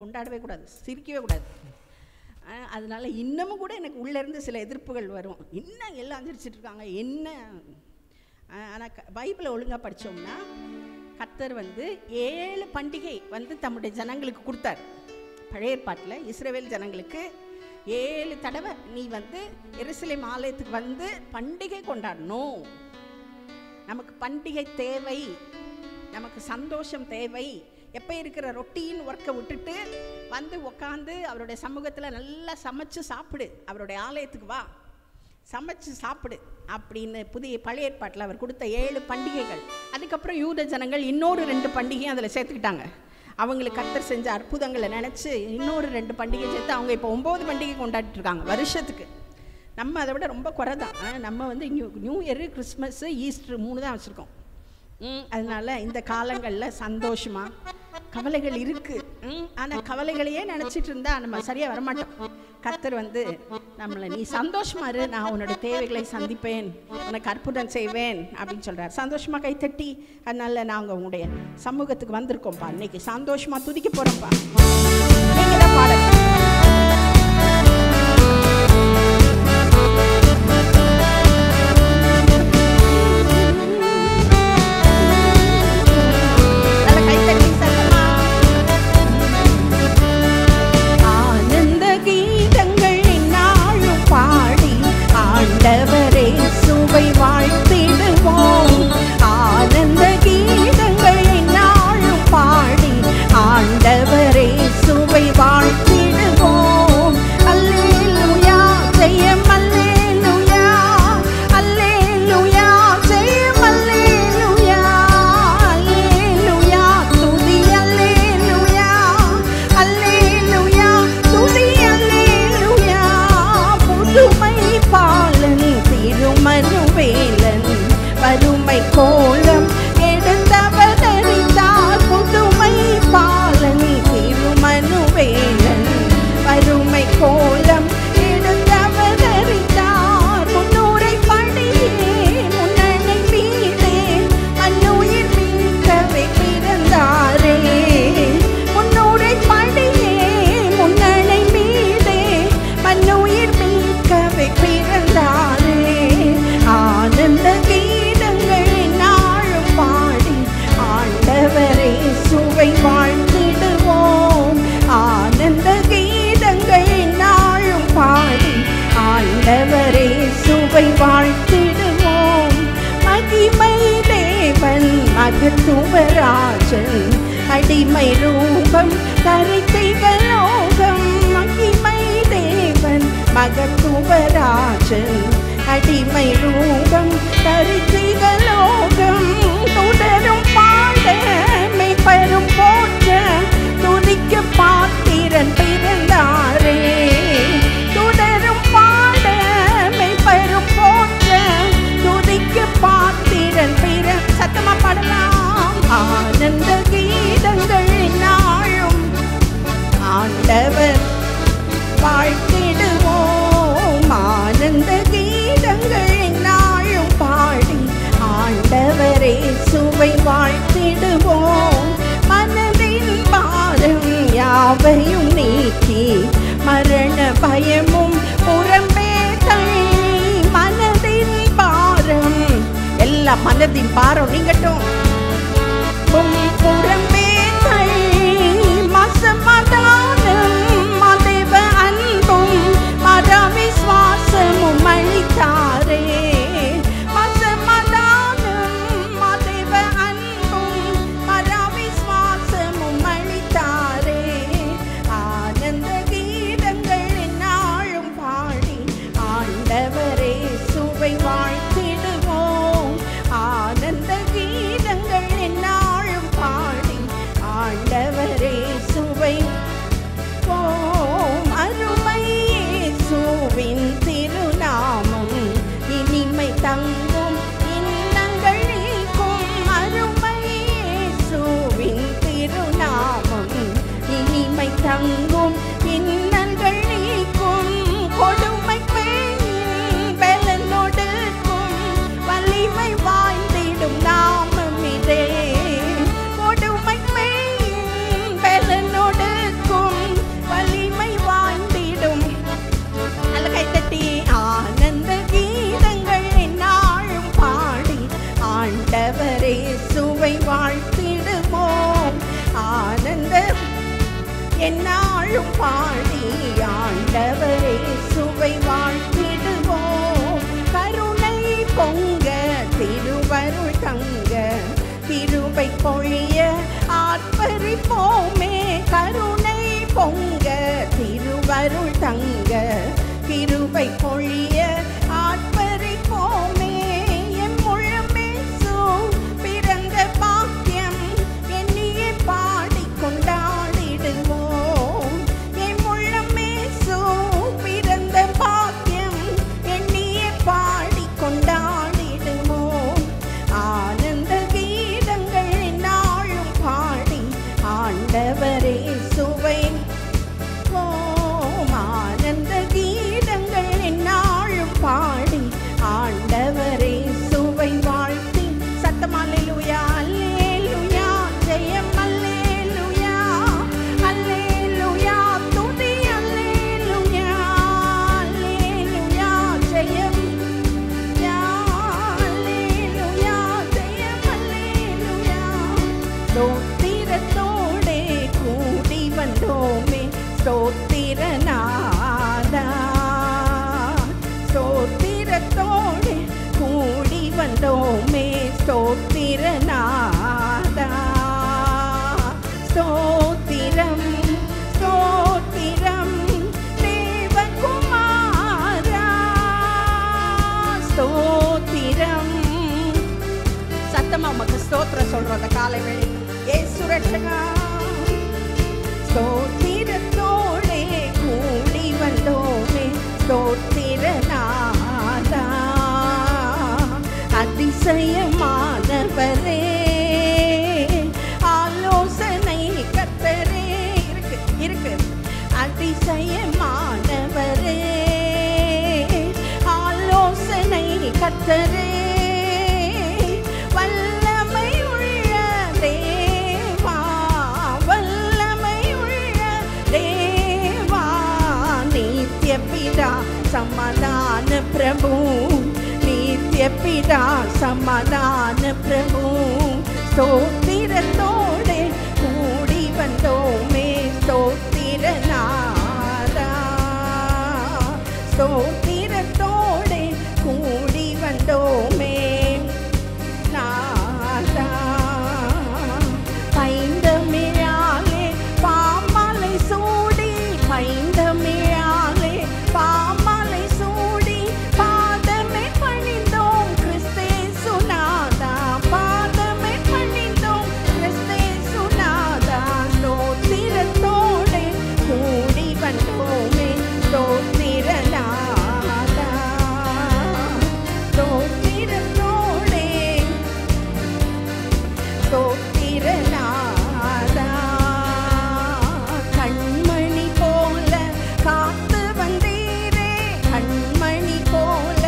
கொண்டாடவே கூடாது, சிரிக்கவே கூடாது. அதனால் இன்னமும் கூட எனக்கு உள்ளேருந்து சில எதிர்ப்புகள் வரும். இன்னும் எல்லாம் சிரிச்சிட்ருக்காங்க என்ன. ஆனால் பைபிளை ஒழுங்காக படித்தோம்னா கர்த்தர் 7 பண்டிகை தம்முடைய ஜனங்களுக்கு கொடுத்தார். பழைய ஏற்பாட்டில் இஸ்ரவேல் ஜனங்களுக்கு 7 தடவை நீ எருசலேம் ஆலயத்துக்கு பண்டிகை கொண்டாடணும். நமக்கு பண்டிகை தேவை, நமக்கு சந்தோஷம் தேவை. எப்போ இருக்கிற ரொட்டீன் ஒர்க்கை விட்டுட்டு உக்காந்து அவருடைய சமூகத்தில் நல்லா சமைச்சு சாப்பிடு, அவருடைய ஆலயத்துக்கு வா சமைச்சு சாப்பிடு அப்படின்னு பழைய ஏற்பாட்டில் அவர் கொடுத்த 7 பண்டிகைகள். அதுக்கப்புறம் யூத ஜனங்கள் இன்னொரு 2 பண்டிகையும் அதில் சேர்த்துக்கிட்டாங்க. அவங்களுக்கு கர்த்தர் செஞ்ச அற்புதங்களை நினச்சி இன்னொரு 2 பண்டிகை சேர்த்து அவங்க இப்போ 9 பண்டிகை கொண்டாடிட்டு இருக்காங்க வருஷத்துக்கு. நம்ம அதை விட ரொம்ப குறை தான். நம்ம நியூ இயரு, கிறிஸ்மஸ்ஸு, ஈஸ்டர் 3 தான் வச்சுருக்கோம். அதனால் இந்த காலங்களில் சந்தோஷமாக, கவலைகள் இருக்குது, ஆனால் கவலைகளையே நினச்சிட்டு இருந்தால் நம்ம சரியாக வரமாட்டோம். கர்த்தர் நம்மளை நீ சந்தோஷமாக இரு, நான் உன்னோட தேவைகளை சந்திப்பேன், உனக்கு அற்புதம் செய்வேன் அப்படின்னு சொல்கிறார். சந்தோஷமாக கைத்தட்டி. அதனால் நாங்கள் உங்களுடைய சமூகத்துக்கு வந்திருக்கோம்ப்பா. இன்னைக்கு சந்தோஷமாக துதிக்க போகிறோம்ப்பா. நீங்கள் தான் பாடல். மகத்துவராஜன் அடிமை ரூபம் தரித்திகலோகம். மகிமை தேவன் மகத்துவராஜன் அடிமை ரூபம் தரித்திகலோகம். தொடரும் பாடமை பெரும் போற்ற துதிக்க பாத்திரன் பிறந்தாரே. தொடரும் பாடமை பெரும் போற்ற துதிக்க பாத்திரன் சத்தமா பாடலாம். ஆனந்த கீதங்கள் நாளும் ஆண்டவர் வாழ்த்திடுவோம். ஆனந்த கீதங்கள் நாளும் பாடி ஆண்டவரே சுவை வாழ்த்திடுவோம். மனதின் பாரம் யாவையும் நீக்கி மரண பயமும் புறம்பே தள்ளி. மனதின் பாரம் எல்லா மனதின் பாரம் நீங்கட்டும். புறம்பே தள்ளி மசமாதானம் மதேவ அன்பும் மரவிஸ்வாசமும் அளித்தாரே. மசமாதானம் மதேவ அன்பும் மரவிஸ்வாசமும் அளித்தாரே. ஆனந்த கீதங்கள் நாளும் பாடி ஆண்டவரே சுவை வாழ்த்திடுவோம். ஆனந்த கீதங்கள் நாளும் பாடி ஆண்டவரே சுவை போம். அருமை இயேசுவின் திருநாமம் இனிமை தங்கும் இன்னங்கள் நீக்கும். அருமை இயேசுவின் திருநாமம் இனிமை தங்கும் இன்னங்கள் நீக்கும். கொடுமை பெண்ணின் பலனொடுக்கும் வலிமை வாய்ந்திடும் நாமம் இதே. கொடுமை பெண்ணின் பலனொடுக்கும் எந்நாளும் பாடி ஆண்டவரே சுவை வாழ்த்திடுவோம். கருணை பொங்க திருவருள் தங்க கிருபை பொழிய ஆர்ப்பரிப்போமே. கருணை பொங்க திருவருள் தங்க கிருபை பொழிய ஆர்ப்பரிப்போமே. எம் முழமேசு பிறந்த பாக்கியம் எண்ணியே பாடி கொண்டாடிடுவோம். எம் முழமேசு பிறந்த பாக்கியம் எண்ணியே பாடி கொண்டாடிடுவோம். ஆனந்த கீதங்கள் நாளும் பாடி ஆண்டவரே சுவை ஆனந்த கீதங்கள் என்னாலும் பாடி ஆண்டவரே சுவை வாழ்த்தி சத்தமா அல்லேலூயா அல்லேலூயா ஜெயம் அல்லேலூயா அல்லேலூயா துதி அல்லேலூயா அல்லேலூயா ஜெயம் அல்லேலூயா ஜெயம் அல்லேலூயா. ஸ்தோத்திரத்தோடே கூடி வந்தோமே ஸ்தோத்திரநாதா. ஸ்தோத்திரத்தோடு கூடி வந்தோமே ஸ்தோத்திரநாதா. ஸ்தோத்திரம் ஸ்தோத்திரம் தேவகுமாரா. ஸ்தோத்திரம் சத்தமா உமக்கு ஸ்தோத்திரம் சொல்றோம் அந்த காலை வேளை. இயேசு ரட்சகா ஸ்தோத்திரத்தோடே கூடி வந்தோமே ஸ்தோத்திரநாதா. அதிசயமானவரே ஆலோசனை கர்த்தரே இருக்கு அதிசயமானவரே ஆலோசனை கர்த்தரே. வல்லமை உள்ள தேவா வல்லமை உள்ள தேவா நித்ய பிதா சமாதான பிரபு நித்ய பிதா சமாதான பிரபு. ஸ்தோத்திரத்தோடு கூடி வந்தோமே ஸ்தோத்திரநாதா. ஸ்தோத்திரத்தோடு கூடி வந்தோமே நாதா. பைந்தமிழாலே பாமாலை சூடி பைந்தமிழாலே பாமாலை சூடி பாதமே பணிந்தோம் கிறிஸ்தேசு நாதா. பாதமே பணிந்தோம் கிறிஸ்தேசு நாதா. ஸ்தோத்திரத்தோடு கூடி வந்தோமே ஸ்தோத்திரநாதா. ஸ்தோத்திரத்தோடே ஸ்தோத்திரநாதா. கண்மணி போல காத்து வந்தீரே கண்மணி போல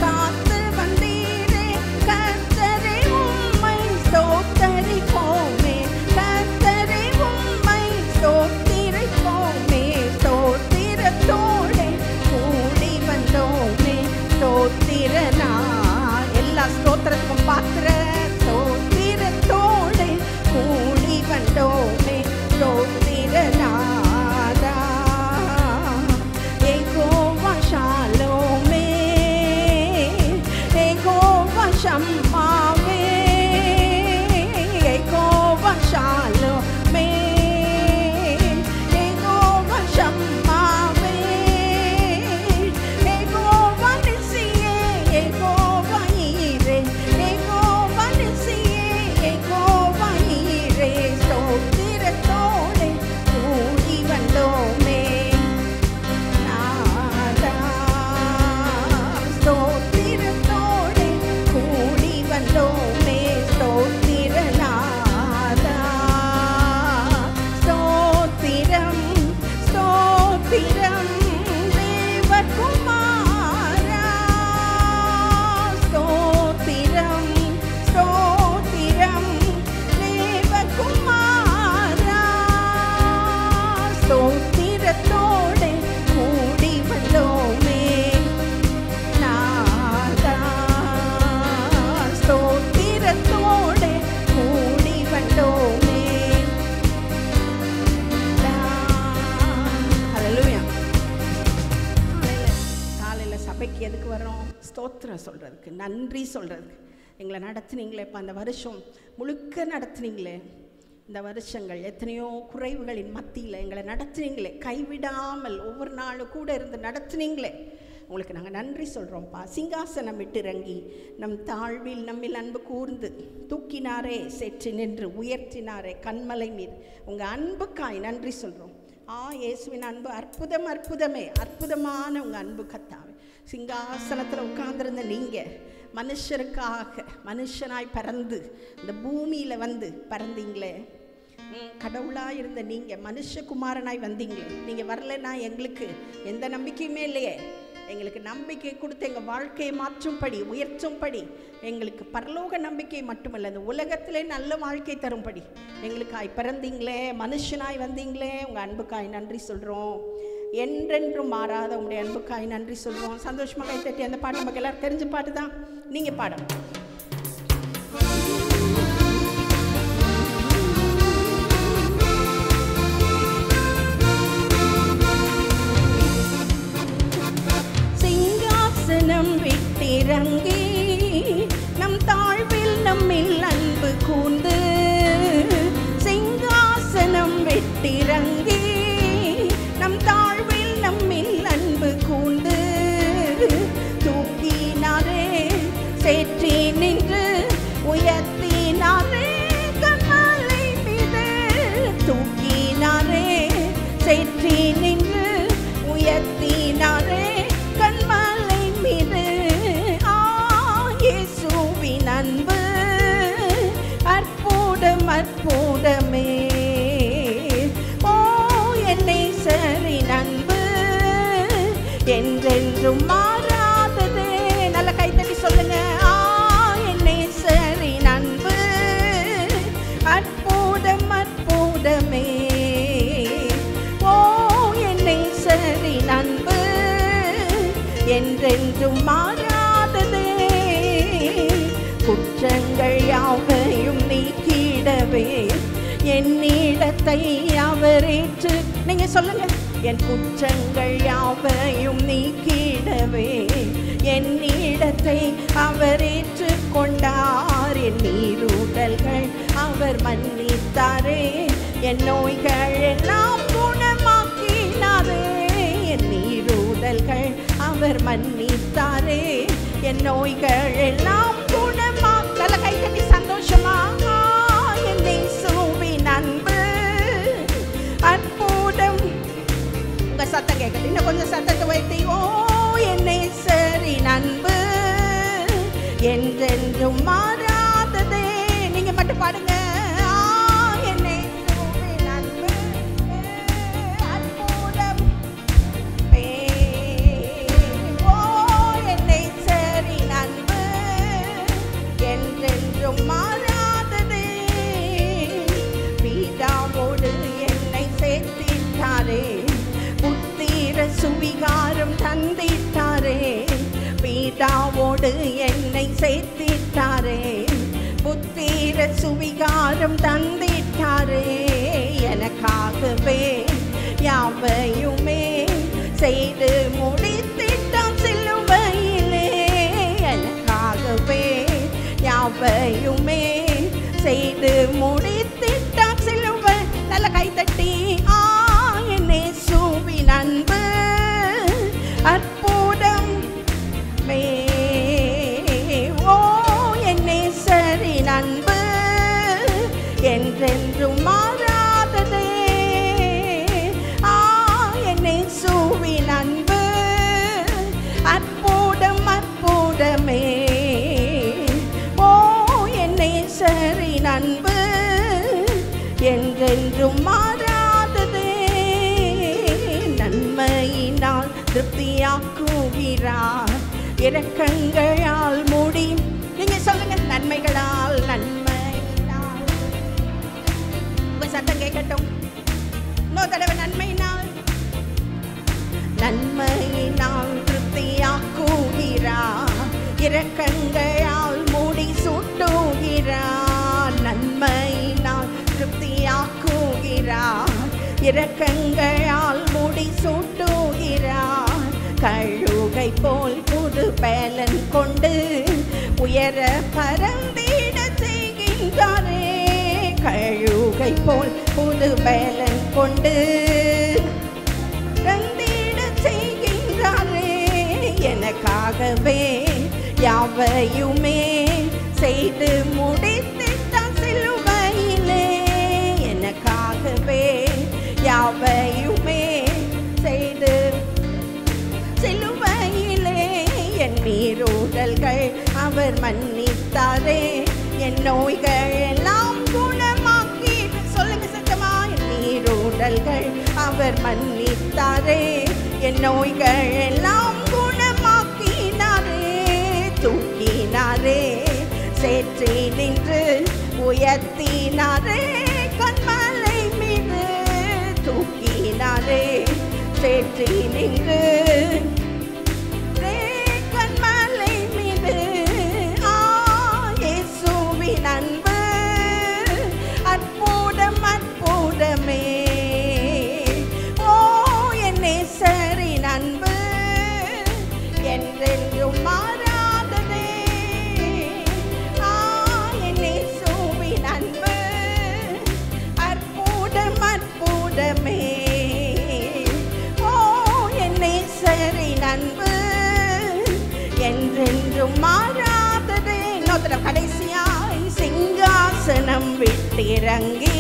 காத்து வந்தீரே. கர்த்தரே உம்மை ஸ்தோத்தரிப்போமே கர்த்தரே உம்மை ஸ்தோத்திரிப்போமே. ஸ்தோத்திரத்தோடே கூடி வந்தோமே ஸ்தோத்திரநா. எல்லா ஸ்தோத்திரத்துக்கும் பாத்திர ஸ்தோத்திரத்தோடே கூடி வந்தோமே ஸ்தோத்திரநாதா. யெகோவா ஷாலோமே யெகோவா ஷம்மாவே யெகோவா ஷாலோமே யெகோவா ஷம்மாவே யெகோவா நிசியே யெகோவா ஈரே யெகோவா நிசியே யெகோவா ஈரே. ஸ்தோத்திரத்தோடு கூடி வந்தோமே நாதா. ஸ்தோத்திரத்தோடு கூடி வந்தோமே ஸ்தோத்திரநாதா. ஸ்தோத்திரம் ஸ்தோத்திரம் தேவகுமாரா. ஸ்தோத்திரம் ஸ்தோத்திரம் தேவகுமாரா. ஸ்தோத்திரத்தோடு கூடி வந்தோமே நாதா. ஸ்தோத்திரத்தோடு கூடி வந்தோமே நாதா. இங்கே எதுக்கு வர்றோம்? ஸ்தோத்திரம் சொல்கிறதுக்கு, நன்றி சொல்கிறதுக்கு. எங்களை நடத்துனீங்களே இப்போ, அந்த வருஷம் முழுக்க நடத்துனீங்களே, இந்த வருஷங்கள் எத்தனையோ குறைவுகளின் மத்தியில் எங்களை நடத்துனீங்களே, கைவிடாமல் ஒவ்வொரு நாளும் கூட இருந்து நடத்துனீங்களே, உங்களுக்கு நாங்கள் நன்றி சொல்கிறோம்ப்பா. சிங்காசனம் விட்டு இறங்கி நம் தாழ்வில் நம்மில் அன்பு கூர்ந்து தூக்கினாரே, சேற்றி நின்று உயர்த்தினாரே கண்மலை மீது. உங்கள் அன்புக்காய் நன்றி சொல்கிறோம். இயேசுவின் அன்பு அற்புதம், அற்புதமே, அற்புதமான உங்கள் அன்பு கத்தாவே. சிங்காசனத்தில் உட்கார்ந்துருந்த நீங்கள் மனுஷருக்காக மனுஷனாய் பறந்து இந்த பூமியில் வந்து பறந்தீங்களே. கடவுளாக இருந்த நீங்கள் மனுஷகுமாரனாய் வந்தீங்களே. நீங்கள் வரலைன்னா எங்களுக்கு எந்த நம்பிக்கையுமே இல்லையே. எங்களுக்கு நம்பிக்கை கொடுத்து எங்கள் வாழ்க்கையை மாற்றும்படி, உயர்த்தும்படி, எங்களுக்கு பரலோக நம்பிக்கை மட்டுமல்ல, இந்த உலகத்திலே நல்ல வாழ்க்கை தரும்படி எங்களுக்காய் பிறந்தீங்களே, மனுஷனாய் வந்தீங்களே. உங்கள் அன்புக்காய் நன்றி சொல்கிறோம். என்றென்றும் மாறாத உங்களுடைய அன்புக்காய் நன்றி சொல்கிறோம். சந்தோஷமாக கை தட்டி அந்த பாட்டு நமக்கு எல்லாரும் தெரிஞ்ச பாட்டு தான், நீங்கள் பாடம். சிங்காசனம் விட்டிறங்கி நம் தாழ்வில் நம்மில் அன்பு கூர்ந்து, சிங்காசனம் விட்டிறங்கி நம் தாழ்வில் நம்மில் அன்பு கூர்ந்து தூக்கினாரே, சேற்றி நின்று உயர்த்தினாரே கண்மலை மீது. தூக்கினாரே, சேற்றி நின்று உயர்த்தினாரே கண்மலை மீது. இயேசுவின் அன்பு அற்புதம், அற்புதமே. என்னை சரி அன்பு என்றென்றும் மாறாததே. நல்ல கைத்தட்டி சொல்லுங்க. என்னை சரி அன்பு அற்புதம், அற்புதமே. என்னை சரி அன்பு என்றென்றும் மாறாததே. குற்றங்கள் யாவையும் நீக்கிடவே என்னிடத்தை அவர் ஏற்று, நீங்க சொல்லுங்க. என் குற்றங்கள் யாவையும் நீக்கிடவே என்னிடத்தை அவர் ஏற்று கொண்டார். என் நீருடல்கள் அவர் மன்னித்தாரே, என் நோய்கள் எல்லாம் குணமாக்கினாரே. என் நீருடல்கள் அவர் மன்னித்தாரே, என் நோய்கள் எல்லாம் குணமாக்கல. கைத்தட்டி சந்தோஷமா. என்னை சூவின் அன்பு அற்புதம். உங்க சத்தம் கேட்கல, இன்னும் கொஞ்சம் சத்தத்தை வைத்து. என்னை சரி அன்பு என்றென்றும் மாறாததே. நீங்க மட்டும் பாடுங்க. என்னை சூவின் அன்பு அற்புதம். என்னை சரி அன்பு என்றென்றும் மாறாததே. பிதாவோடு என்னை சேர்த்திட்டாரே, புத்திர சுவிகாரம் தந்திட்டாரே. பிதாவோடு என்னை சேர்த்திட்டாரே, புத்திர சுவிகாரம் தந்திட்டாரே. எனக்காகவே யாவையுமே செய்து முடித்திட்டான் சிலுவையிலே. எனக்காகவே யாவையுமே செய்து முடித்திட்டான் சிலுவை. நல்ல கைத்தட்டி. என்னை சூவின் அன்பு அற்புதம். என்னை சரி அன்பு என்றென்றும் மாறாததே. என்னை சூவின் அன்பு அற்புதம், அற்புதமே. என்னை சரி அன்பு என்றென்றும் மாறாததே. நன்மையினால் திருப்தியாக்குகிறார், இரக்கங்களால் மூடி. நீங்க சொல்லுங்க. நன்மைகளால், நன்மையினால். உங்க சத்தம் கேட்கட்டும். இன்னொரு தடவை. நன்மையினால், நன்மையினால் திருப்தியாக்குகிறார், இரக்கங்களால் மூடி சூட்டுகிறார். நன்மையினால் திருப்தியாக்குகிறார், இரக்கங்களால் மூடி சூட்டுகிறார். கழுகை போல் புது பலன் கொண்டு உயர பறந்திட செய்கின்றாரே. கழுகை போல் புது பலன் கொண்டு பறந்திட செய்கின்றாரே. எனக்காகவே யாவையுமே செய்து முடித்திட்டார் சிலுவையிலே. எனக்காகவே யாவையுமே செய்து சிலுவையிலே. என் மீறுதல்கள் அவர் மன்னித்தாரே. என் நோய்கள் எல்லாம் குணமாக்கி, சொல்லுங்க சத்தமா, என் மீறுதல்கள் அவர் மன்னித்தாரே. என் நோய்கள் எல்லாம் குணமாக்கினாரே. தூக்கினாரே, சேற்றி நின்று உயர்த்தினாரே. கண்மலை மீது தூக்கினாரே, சேற்றி நின்று கண்மலை மீது. இயேசுவின் அன்பு அற்புதம் அற்புதமே. ஓ என் நேசரின் அன்பு என்றென்றும் மாறாததே. என் இயேசுவின் அன்பு அற்புதம் அற்புதமே. ஓ என் நேசரின் அன்பு என்றென்றும் மாறாததே. இன்னொரு கடைசியாய் சிங்காசனம் விட்டிறங்கி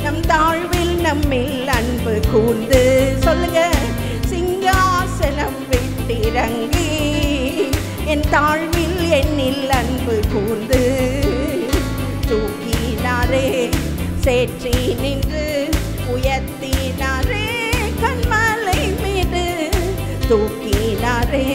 நம் தாழ்வில் நம்மில் அன்பு கூர்ந்து, சொல்லுங்க, சிங்காசனம் விட்டிறங்கி என் தாழ்வில் என்னில் அன்பு கூர்ந்து தூக்கினாரே, சேற்றி நின்று உயர்த்தினாரே. கண்மலை மீது தூக்கினாரே,